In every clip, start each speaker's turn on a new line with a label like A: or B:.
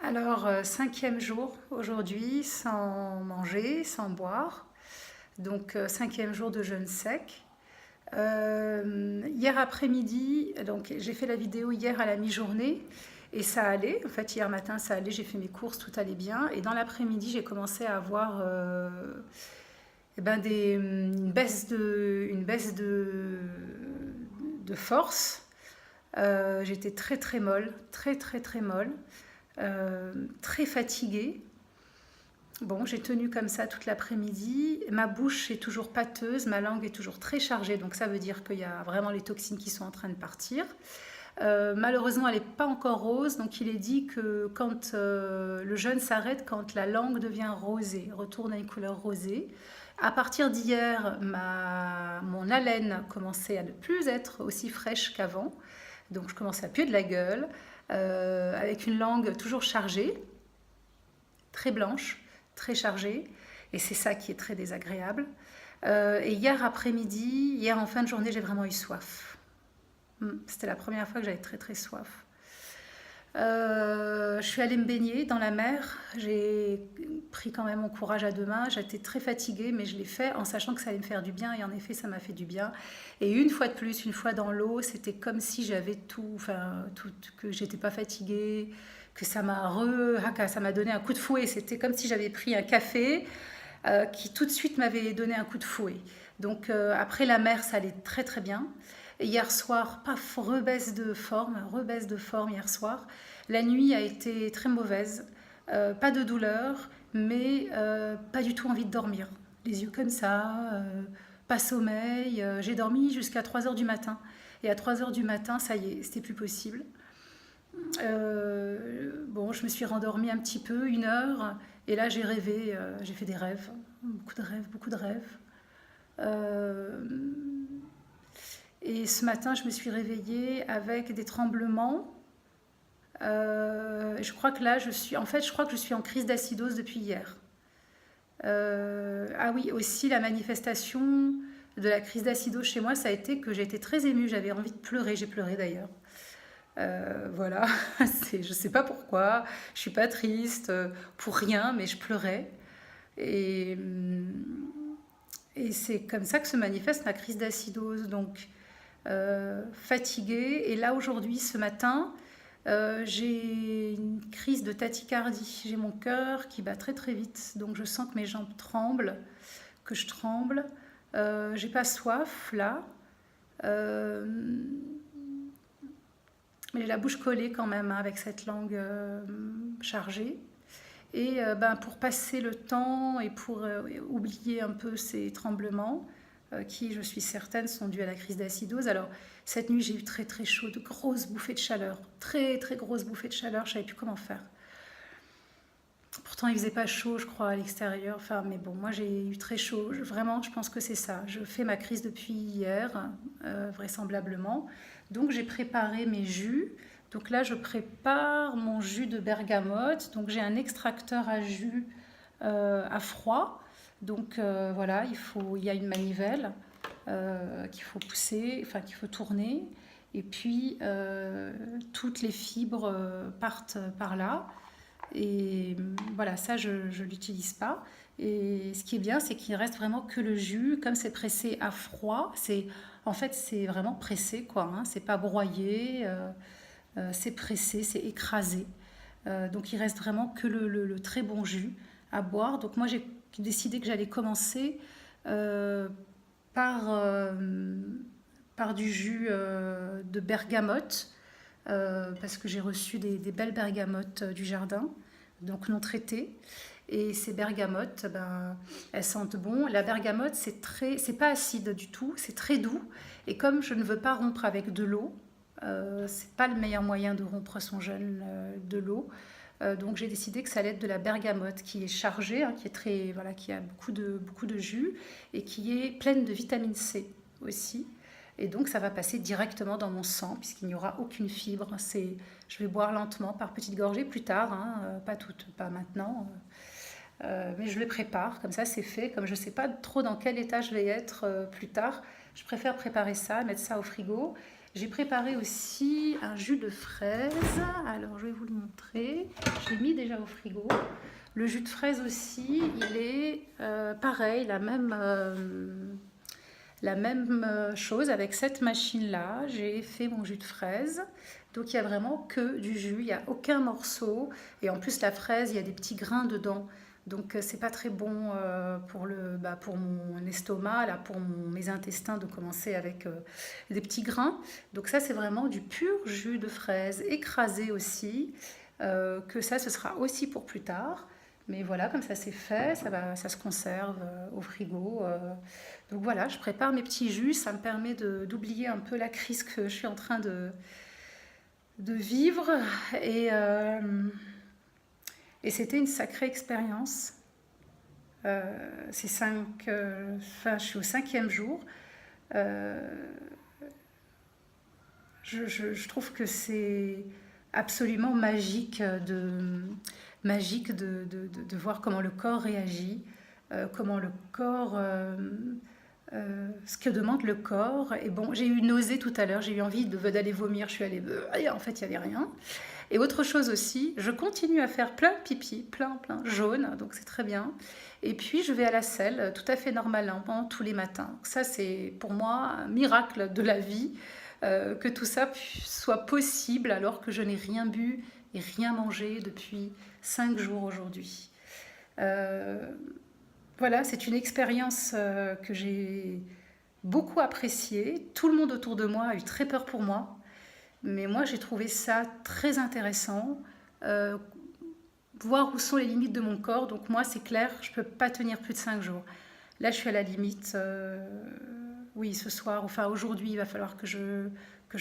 A: Alors, cinquième jour aujourd'hui, sans manger, sans boire. Donc, cinquième jour de jeûne sec. Hier après-midi, donc j'ai fait la vidéo hier à la mi-journée et ça allait. En fait, hier matin, ça allait, j'ai fait mes courses, tout allait bien. Et dans l'après-midi, j'ai commencé à avoir une baisse de force. J'étais très très molle, très très très molle, très fatiguée. Bon, j'ai tenu comme ça toute l'après-midi. Ma bouche est toujours pâteuse, ma langue est toujours très chargée, donc ça veut dire qu'il y a vraiment les toxines qui sont en train de partir. Malheureusement, elle n'est pas encore rose, donc il est dit que quand le jeûne s'arrête, quand la langue devient rosée, retourne à une couleur rosée. À partir d'hier, mon haleine commençait à ne plus être aussi fraîche qu'avant, donc je commençais à puer de la gueule, avec une langue toujours chargée, très blanche, très chargée, et c'est ça qui est très désagréable. Et hier après-midi, hier en fin de journée, j'ai vraiment eu soif. C'était la première fois que j'avais très très soif. Je suis allée me baigner dans la mer. J'ai pris quand même mon courage à deux mains. J'étais très fatiguée, mais je l'ai fait en sachant que ça allait me faire du bien. Et en effet, ça m'a fait du bien. Et une fois de plus, une fois dans l'eau, c'était comme si j'avais tout, enfin, tout, que j'étais pas fatiguée, que ça m'a donné un coup de fouet. C'était comme si j'avais pris un café qui tout de suite m'avait donné un coup de fouet. Donc après la mer, ça allait très très bien. Et hier soir, paf, rebaisse de forme hier soir. La nuit a été très mauvaise, pas de douleur, mais pas du tout envie de dormir. Les yeux comme ça, pas sommeil. J'ai dormi jusqu'à 3 heures du matin. Et à 3 heures du matin, ça y est, c'était plus possible. Bon, je me suis rendormie un petit peu, 1 heure, et là j'ai rêvé, j'ai fait des rêves, beaucoup de rêves, beaucoup de rêves. Euh, et ce matin, je me suis réveillée avec des tremblements. Je crois que là, je crois que je suis en crise d'acidose depuis hier. Ah oui, aussi la manifestation de la crise d'acidose chez moi, ça a été que j'ai été très émue, j'avais envie de pleurer, j'ai pleuré d'ailleurs. Voilà, je sais pas pourquoi, je suis pas triste pour rien, mais je pleurais. Et, et c'est comme ça que se manifeste ma crise d'acidose. Donc, fatiguée. Et là, aujourd'hui, ce matin, j'ai une crise de tachycardie. J'ai mon cœur qui bat très très vite. Donc, je sens que mes jambes tremblent, que je tremble. J'ai pas soif là. Euh, mais j'ai la bouche collée quand même, hein, avec cette langue chargée. Et pour passer le temps et pour oublier un peu ces tremblements, qui, je suis certaine, sont dus à la crise d'acidose. Alors, cette nuit, j'ai eu très très chaud, de grosses bouffées de chaleur, très très grosses bouffées de chaleur, je ne savais plus comment faire. Pourtant, il faisait pas chaud, je crois, à l'extérieur. Enfin, mais bon, moi, j'ai eu très chaud. Vraiment, je pense que c'est ça. Je fais ma crise depuis hier, vraisemblablement. Donc, j'ai préparé mes jus. Donc là, je prépare mon jus de bergamote. Donc, j'ai un extracteur à jus à froid. Donc, voilà, il y a une manivelle qu'il faut pousser, enfin, qu'il faut tourner. Et puis, toutes les fibres partent par là. Et voilà, ça, je ne l'utilise pas. Et ce qui est bien, c'est qu'il reste vraiment que le jus. Comme c'est pressé à froid, en fait, c'est vraiment pressé, quoi. Hein. C'est pas broyé, c'est pressé, c'est écrasé. Donc, il reste vraiment que le très bon jus à boire. Donc, moi, j'ai décidé que j'allais commencer euh, par, par du jus de bergamote, parce que j'ai reçu des belles bergamotes du jardin, donc non traitées. Et ces bergamotes, elles sentent bon. La bergamote, c'est pas acide du tout, c'est très doux. Et comme je ne veux pas rompre avec de l'eau, c'est pas le meilleur moyen de rompre son jeûne de l'eau. Donc j'ai décidé que ça allait être de la bergamote qui est chargée, hein, qui est très, voilà, qui a beaucoup de jus et qui est pleine de vitamine C aussi. Et donc ça va passer directement dans mon sang puisqu'il n'y aura aucune fibre. Je vais boire lentement par petites gorgées plus tard, hein, pas maintenant. Mais je le prépare, comme ça c'est fait. Comme je ne sais pas trop dans quel état je vais être plus tard, je préfère préparer ça, mettre ça au frigo. J'ai préparé aussi un jus de fraise. Alors, je vais vous le montrer. Je l'ai mis déjà au frigo. Le jus de fraise aussi, il est pareil, la même chose avec cette machine-là. J'ai fait mon jus de fraise. Donc, il n'y a vraiment que du jus. Il n'y a aucun morceau. Et en plus, la fraise, il y a des petits grains dedans. Donc, c'est pas très bon pour mon estomac, là, pour mes intestins, de commencer avec des petits grains. Donc, ça, c'est vraiment du pur jus de fraise, écrasé aussi. Que ça, ce sera aussi pour plus tard. Mais voilà, comme ça c'est fait, ça se conserve au frigo. Donc voilà, je prépare mes petits jus. Ça me permet d'oublier un peu la crise que je suis en train de vivre. Et, euh, et c'était une sacrée expérience. Je suis au 5e jour. Euh, je trouve que c'est absolument magique de voir comment le corps réagit, comment le corps, ce que demande le corps. Et bon, j'ai eu une nausée tout à l'heure, j'ai eu envie d'aller vomir, je suis allée, et en fait il n'y avait rien. Et autre chose aussi, je continue à faire plein de pipi, plein, jaune, donc c'est très bien. Et puis je vais à la selle, tout à fait normalement, tous les matins. Ça c'est pour moi un miracle de la vie, que tout ça soit possible alors que je n'ai rien bu et rien mangé depuis 5 jours aujourd'hui. Euh, voilà, c'est une expérience que j'ai beaucoup appréciée. Tout le monde autour de moi a eu très peur pour moi, mais moi j'ai trouvé ça très intéressant. Euh, Voir où sont les limites de mon corps. Donc moi c'est clair, je ne peux pas tenir plus de 5 jours. Là je suis à la limite. Oui, ce soir, enfin aujourd'hui, il va falloir que je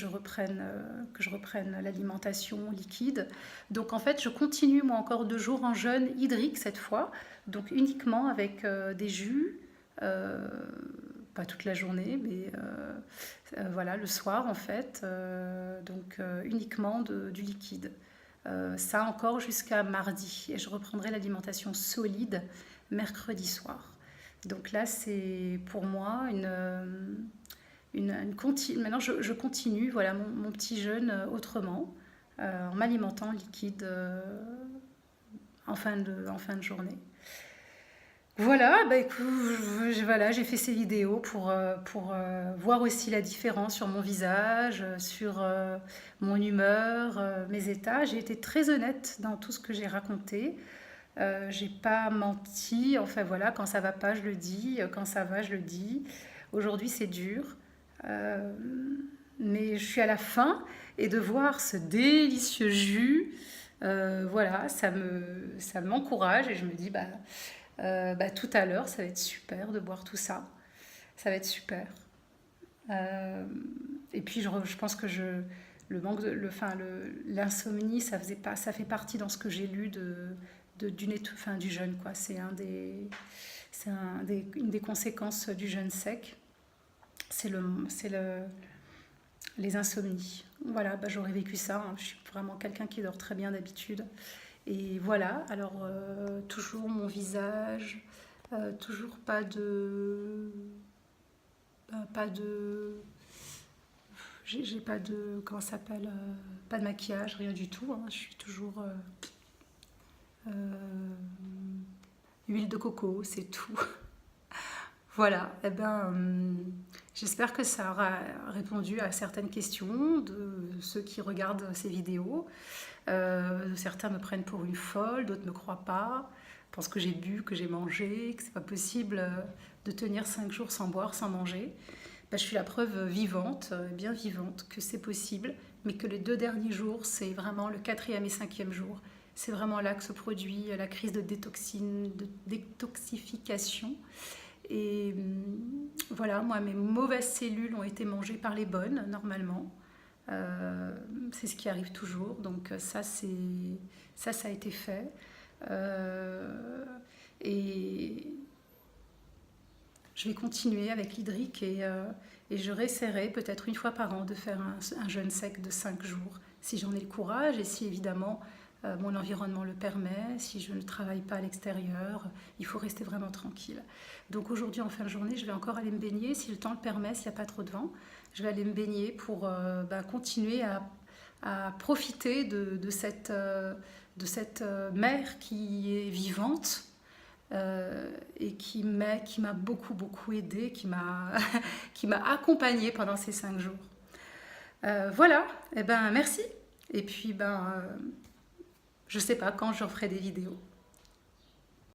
A: reprenne l'alimentation liquide. Donc en fait, je continue moi encore 2 jours en jeûne hydrique cette fois, donc uniquement avec des jus, euh, pas toute la journée, mais voilà, le soir en fait, donc uniquement du liquide. Ça encore jusqu'à mardi, et je reprendrai l'alimentation solide mercredi soir. Donc là, c'est pour moi maintenant, je continue voilà, mon petit jeûne autrement, en m'alimentant liquide en fin de journée. Voilà, bah écoute, voilà, j'ai fait ces vidéos pour voir aussi la différence sur mon visage, sur mon humeur, mes états. J'ai été très honnête dans tout ce que j'ai raconté. J'ai pas menti. Enfin voilà, quand ça va pas, je le dis. Quand ça va, je le dis. Aujourd'hui, c'est dur. Euh, mais je suis à la fin et de voir ce délicieux jus, voilà, ça m'encourage et je me dis, tout à l'heure, ça va être super de boire tout ça. Ça va être super. Euh, et puis, je pense que le manque l'insomnie, ça fait partie dans ce que j'ai lu du jeûne, quoi. Une des conséquences du jeûne sec, c'est les insomnies. Voilà, j'aurais vécu ça, hein. Je suis vraiment quelqu'un qui dort très bien d'habitude. Et voilà, alors toujours mon visage, toujours pas de, j'ai pas de, comment ça s'appelle, pas de maquillage, rien du tout, hein. Je suis toujours euh, huile de coco, c'est tout. Voilà, eh ben, j'espère que ça aura répondu à certaines questions de ceux qui regardent ces vidéos. Certains me prennent pour une folle, d'autres ne me croient pas, pensent que j'ai bu, que j'ai mangé, que c'est pas possible de tenir 5 jours sans boire, sans manger. Je suis la preuve vivante, bien vivante, que c'est possible, mais que les 2 derniers jours, c'est vraiment le 4e et 5e jour. C'est vraiment là que se produit la crise de détoxification. Et voilà, moi, mes mauvaises cellules ont été mangées par les bonnes, normalement. C'est ce qui arrive toujours. Donc ça a été fait. Et je vais continuer avec l'hydrique et je réessayerai peut-être une fois par an de faire un jeûne sec de 5 jours, si j'en ai le courage et si évidemment mon environnement le permet, si je ne travaille pas à l'extérieur, il faut rester vraiment tranquille. Donc aujourd'hui, en fin de journée, je vais encore aller me baigner, si le temps le permet, s'il n'y a pas trop de vent. Je vais aller me baigner pour continuer à profiter de cette mer qui est vivante et qui m'a beaucoup, beaucoup aidée, qui m'a accompagnée pendant ces 5 jours. Voilà, et merci. Et puis, je sais pas quand j'en ferai des vidéos.